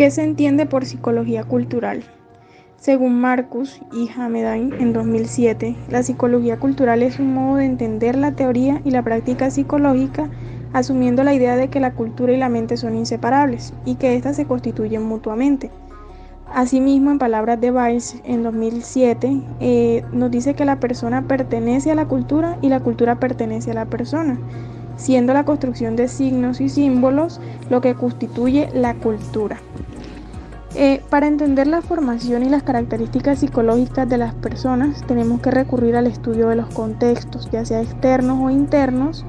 ¿Qué se entiende por psicología cultural? Según Marcus y Hamedain en 2007, la psicología cultural es un modo de entender la teoría y la práctica psicológica, asumiendo la idea de que la cultura y la mente son inseparables y que éstas se constituyen mutuamente. Asimismo, en palabras de Weiss en 2007, nos dice que la persona pertenece a la cultura y la cultura pertenece a la persona, siendo la construcción de signos y símbolos lo que constituye la cultura. Para entender la formación y las características psicológicas de las personas, tenemos que recurrir al estudio de los contextos, ya sea externos o internos,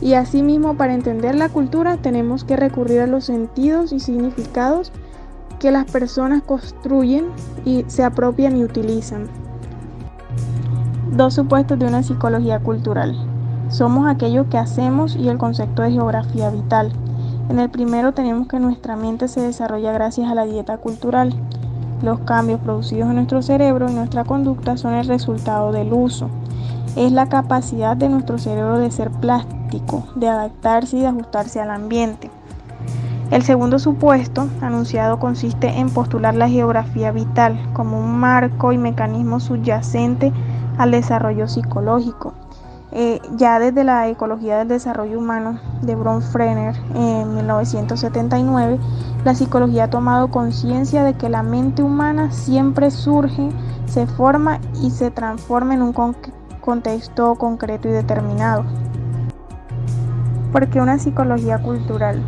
y asimismo para entender la cultura tenemos que recurrir a los sentidos y significados que las personas construyen y se apropian y utilizan. Dos supuestos de una psicología cultural. Somos aquello que hacemos y el concepto de geografía vital. En el primero tenemos que nuestra mente se desarrolla gracias a la dieta cultural. Los cambios producidos en nuestro cerebro y nuestra conducta son el resultado del uso. Es la capacidad de nuestro cerebro de ser plástico, de adaptarse y de ajustarse al ambiente. El segundo supuesto anunciado consiste en postular la geografía vital como un marco y mecanismo subyacente al desarrollo psicológico. Ya desde la ecología del desarrollo humano de Bronfenbrenner en 1979, la psicología ha tomado conciencia de que la mente humana siempre surge, se forma y se transforma en un contexto concreto y determinado. ¿Por qué una psicología cultural?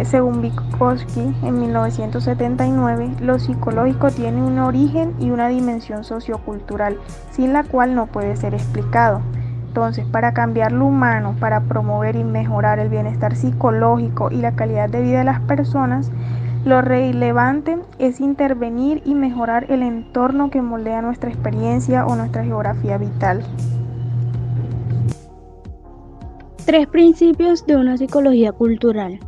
Según Vygotsky, en 1979, lo psicológico tiene un origen y una dimensión sociocultural, sin la cual no puede ser explicado. Entonces, para cambiar lo humano, para promover y mejorar el bienestar psicológico y la calidad de vida de las personas, lo relevante es intervenir y mejorar el entorno que moldea nuestra experiencia o nuestra geografía vital. 3 principios de una psicología cultural.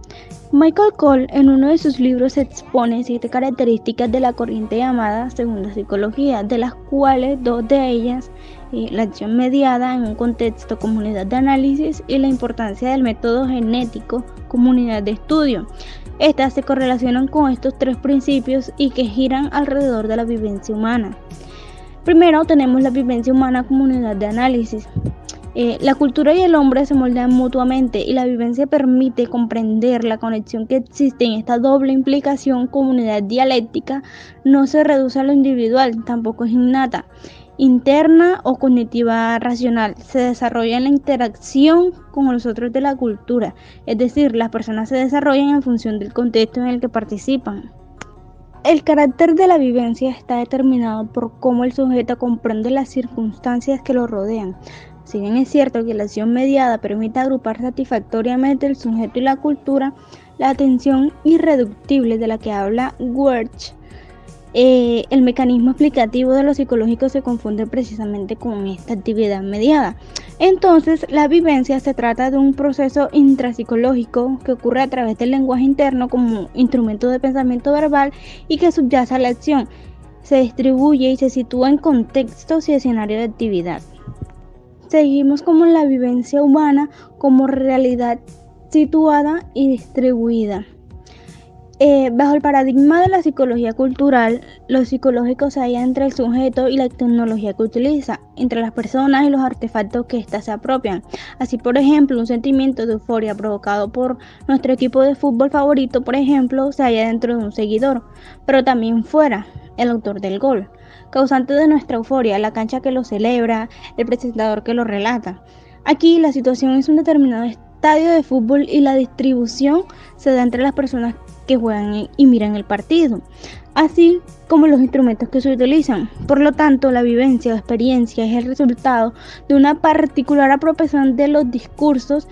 Michael Cole en uno de sus libros expone 7 características de la corriente llamada segunda psicología, de las cuales 2 de ellas, la acción mediada en un contexto, comunidad de análisis, y la importancia del método genético, comunidad de estudio. Estas se correlacionan con estos 3 principios y que giran alrededor de la vivencia humana. Primero tenemos la vivencia humana, comunidad de análisis. La cultura y el hombre se moldean mutuamente y la vivencia permite comprender la conexión que existe en esta doble implicación. Comunidad dialéctica no se reduce a lo individual, tampoco es innata, interna o cognitiva racional, se desarrolla en la interacción con los otros de la cultura, es decir, las personas se desarrollan en función del contexto en el que participan. El carácter de la vivencia está determinado por cómo el sujeto comprende las circunstancias que lo rodean. Si bien es cierto que la acción mediada permite agrupar satisfactoriamente el sujeto y la cultura, la atención irreductible de la que habla Wirth, el mecanismo explicativo de lo psicológico se confunde precisamente con esta actividad mediada. Entonces, la vivencia se trata de un proceso intrapsicológico que ocurre a través del lenguaje interno como instrumento de pensamiento verbal y que subyace a la acción. Se distribuye y se sitúa en contextos y escenarios de actividad. Seguimos con la vivencia humana como realidad situada y distribuida. Bajo el paradigma de la psicología cultural, lo psicológico se halla entre el sujeto y la tecnología que utiliza, entre las personas y los artefactos que éstas se apropian. Así, por ejemplo, un sentimiento de euforia provocado por nuestro equipo de fútbol favorito, por ejemplo, se halla dentro de un seguidor, pero también fuera, el autor del gol, causante de nuestra euforia, la cancha que lo celebra, el presentador que lo relata. Aquí la situación es un determinado estadio de fútbol y la distribución se da entre las personas que juegan y miran el partido, así como los instrumentos que se utilizan. Por lo tanto, la vivencia o experiencia es el resultado de una particular apropiación de los discursos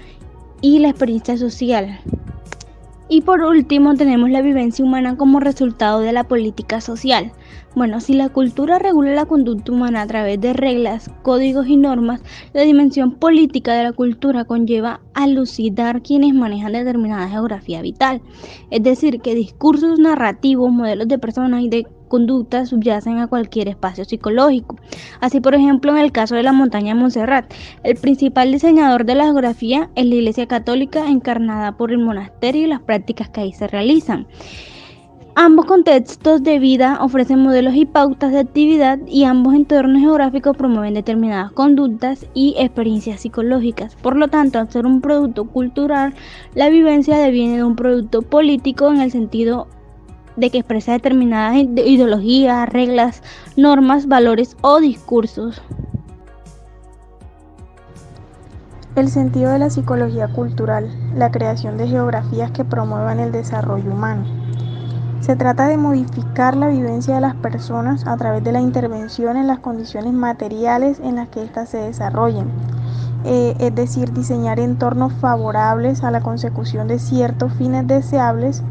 y la experiencia social. Y por último tenemos la vivencia humana como resultado de la política social. Bueno, si la cultura regula la conducta humana a través de reglas, códigos y normas, la dimensión política de la cultura conlleva a lucidar quienes manejan determinada geografía vital. Es decir, que discursos narrativos, modelos de personas y de conducta subyacen a cualquier espacio psicológico. Así, por ejemplo, en el caso de la montaña Montserrat, el principal diseñador de la geografía es la Iglesia Católica, encarnada por el monasterio y las prácticas que ahí se realizan. Ambos contextos de vida ofrecen modelos y pautas de actividad y ambos entornos geográficos promueven determinadas conductas y experiencias psicológicas. Por lo tanto, al ser un producto cultural, la vivencia deviene de un producto político en el sentido de que expresa determinadas ideologías, reglas, normas, valores o discursos. El sentido de la psicología cultural, la creación de geografías que promuevan el desarrollo humano. Se trata de modificar la vivencia de las personas a través de la intervención en las condiciones materiales en las que éstas se desarrollen, es decir, diseñar entornos favorables a la consecución de ciertos fines deseables,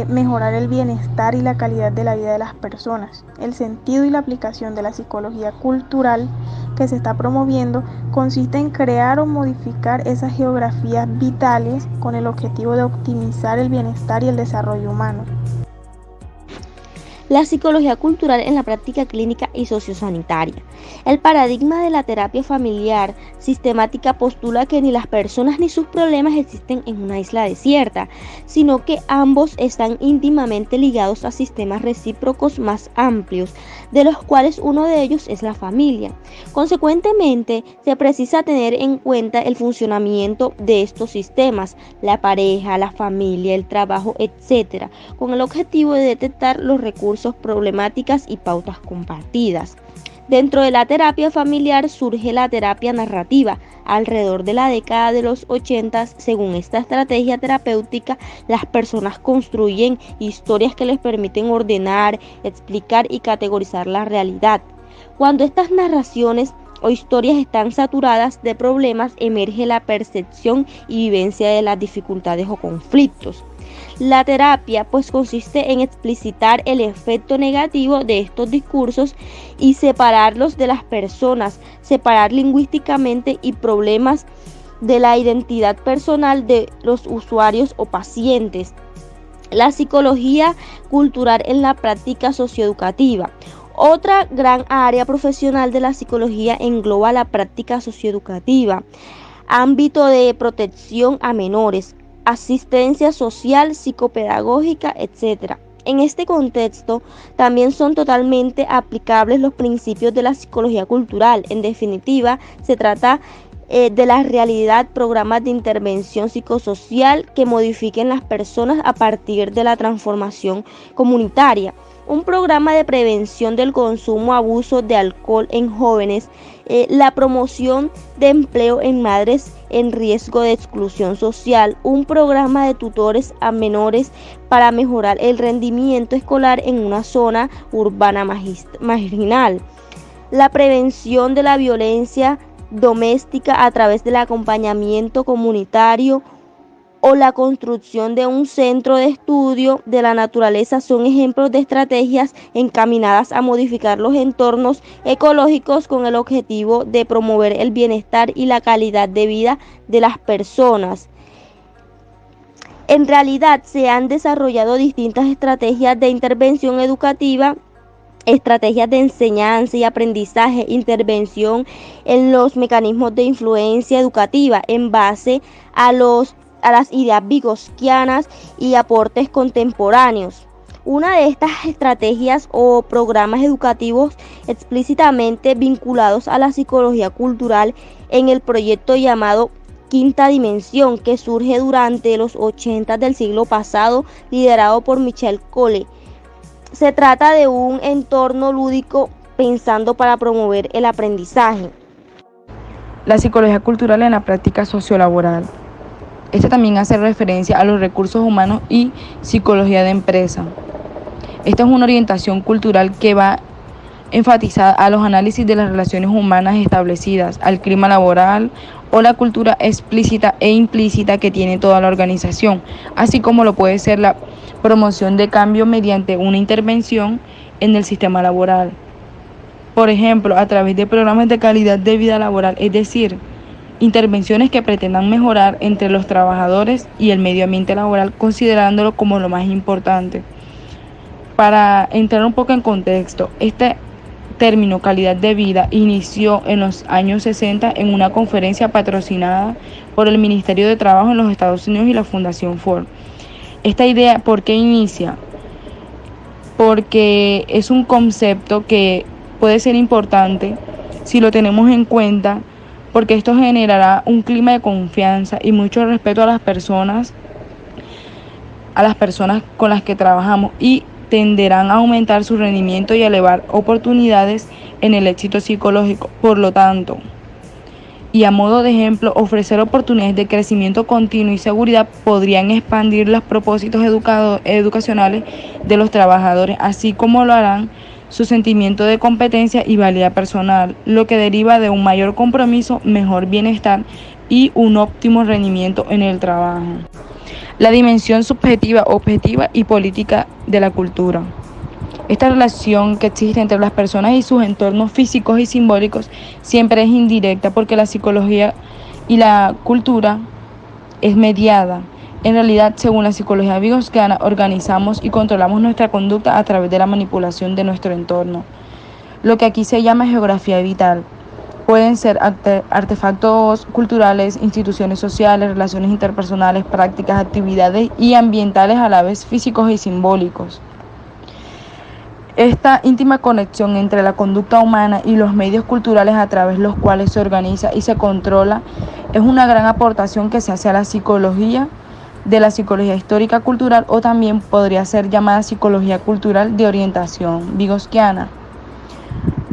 mejorar el bienestar y la calidad de la vida de las personas. El sentido y la aplicación de la psicología cultural que se está promoviendo consiste en crear o modificar esas geografías vitales con el objetivo de optimizar el bienestar y el desarrollo humano. La psicología cultural en la práctica clínica y sociosanitaria. El paradigma de la terapia familiar sistemática postula que ni las personas ni sus problemas existen en una isla desierta, sino que ambos están íntimamente ligados a sistemas recíprocos más amplios, de los cuales uno de ellos es la familia. Consecuentemente, se precisa tener en cuenta el funcionamiento de estos sistemas, la pareja, la familia, el trabajo, etc., con el objetivo de detectar los recursos, problemáticas y pautas compartidas. Dentro de la terapia familiar surge la terapia narrativa. Alrededor de la década de los 80, según esta estrategia terapéutica, las personas construyen historias que les permiten ordenar, explicar y categorizar la realidad. Cuando estas narraciones o historias están saturadas de problemas, emerge la percepción y vivencia de las dificultades o conflictos. La terapia consiste en explicitar el efecto negativo de estos discursos y separarlos de las personas, separar lingüísticamente y problemas de la identidad personal de los usuarios o pacientes. La psicología cultural en la práctica socioeducativa. Otra gran área profesional de la psicología engloba la práctica socioeducativa, ámbito de protección a menores, asistencia social, psicopedagógica, etc. En este contexto también son totalmente aplicables los principios de la psicología cultural. En definitiva, se trata de la realidad, programas de intervención psicosocial que modifiquen las personas a partir de la transformación comunitaria. Un programa de prevención del consumo, abuso de alcohol en jóvenes, la promoción de empleo en madres en riesgo de exclusión social, un programa de tutores a menores para mejorar el rendimiento escolar en una zona urbana marginal, la prevención de la violencia doméstica a través del acompañamiento comunitario o la construcción de un centro de estudio de la naturaleza son ejemplos de estrategias encaminadas a modificar los entornos ecológicos con el objetivo de promover el bienestar y la calidad de vida de las personas. En realidad, se han desarrollado distintas estrategias de intervención educativa, estrategias de enseñanza y aprendizaje, intervención en los mecanismos de influencia educativa en base a las ideas vygotsquianas y aportes contemporáneos. Una de estas estrategias o programas educativos explícitamente vinculados a la psicología cultural en el proyecto llamado Quinta Dimensión, que surge durante los 80 del siglo pasado, liderado por Michel Cole. Se trata de un entorno lúdico pensando para promover el aprendizaje. La psicología cultural en la práctica sociolaboral. Esta también hace referencia a los recursos humanos y psicología de empresa. Esta es una orientación cultural que va enfatizada a los análisis de las relaciones humanas establecidas, al clima laboral o la cultura explícita e implícita que tiene toda la organización, así como lo puede ser la promoción de cambio mediante una intervención en el sistema laboral. Por ejemplo, a través de programas de calidad de vida laboral, es decir, intervenciones que pretendan mejorar entre los trabajadores y el medio ambiente laboral, considerándolo como lo más importante. Para entrar un poco en contexto, este término calidad de vida inició en los años 60 en una conferencia patrocinada por el Ministerio de Trabajo en los Estados Unidos y la Fundación Ford. Esta idea, ¿por qué inicia? porque es un concepto que puede ser importante si lo tenemos en cuenta, porque esto generará un clima de confianza y mucho respeto a las personas con las que trabajamos, y tenderán a aumentar su rendimiento y a elevar oportunidades en el éxito psicológico. Por lo tanto, y a modo de ejemplo, ofrecer oportunidades de crecimiento continuo y seguridad podrían expandir los propósitos educacionales de los trabajadores, así como lo harán su sentimiento de competencia y valía personal, lo que deriva de un mayor compromiso, mejor bienestar y un óptimo rendimiento en el trabajo. La dimensión subjetiva, objetiva y política de la cultura. Esta relación que existe entre las personas y sus entornos físicos y simbólicos siempre es indirecta, porque la psicología y la cultura es mediada. En realidad, según la psicología vigosquiana, organizamos y controlamos nuestra conducta a través de la manipulación de nuestro entorno, lo que aquí se llama geografía vital. Pueden ser artefactos culturales, instituciones sociales, relaciones interpersonales, prácticas, actividades y ambientales, a la vez físicos y simbólicos. Esta íntima conexión entre la conducta humana y los medios culturales a través de los cuales se organiza y se controla es una gran aportación que se hace a la psicología, de la psicología histórica cultural, o también podría ser llamada psicología cultural de orientación vigosquiana.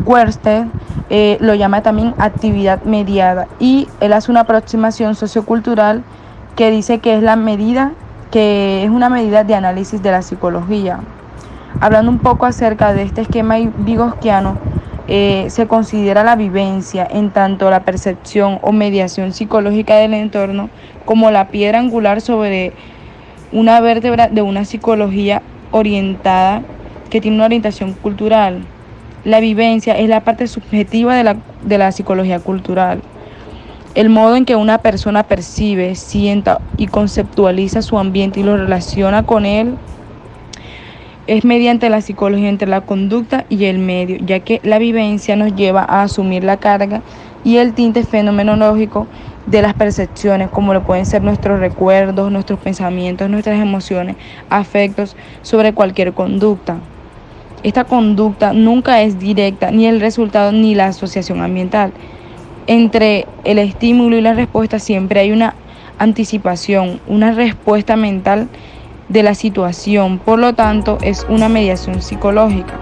Webster lo llama también actividad mediada, y él hace una aproximación sociocultural que dice que es una medida de análisis de la psicología. Hablando un poco acerca de este esquema vigosquiano, se considera la vivencia, en tanto la percepción o mediación psicológica del entorno, como la piedra angular sobre una vértebra de una psicología orientada, que tiene una orientación cultural. La vivencia es la parte subjetiva de la psicología cultural. El modo en que una persona percibe, sienta y conceptualiza su ambiente y lo relaciona con él es mediante la psicología entre la conducta y el medio, ya que la vivencia nos lleva a asumir la carga y el tinte fenomenológico de las percepciones, como lo pueden ser nuestros recuerdos, nuestros pensamientos, nuestras emociones, afectos sobre cualquier conducta. Esta conducta nunca es directa, ni el resultado ni la asociación ambiental. Entre el estímulo y la respuesta siempre hay una anticipación, una respuesta mental de la situación, por lo tanto es una mediación psicológica.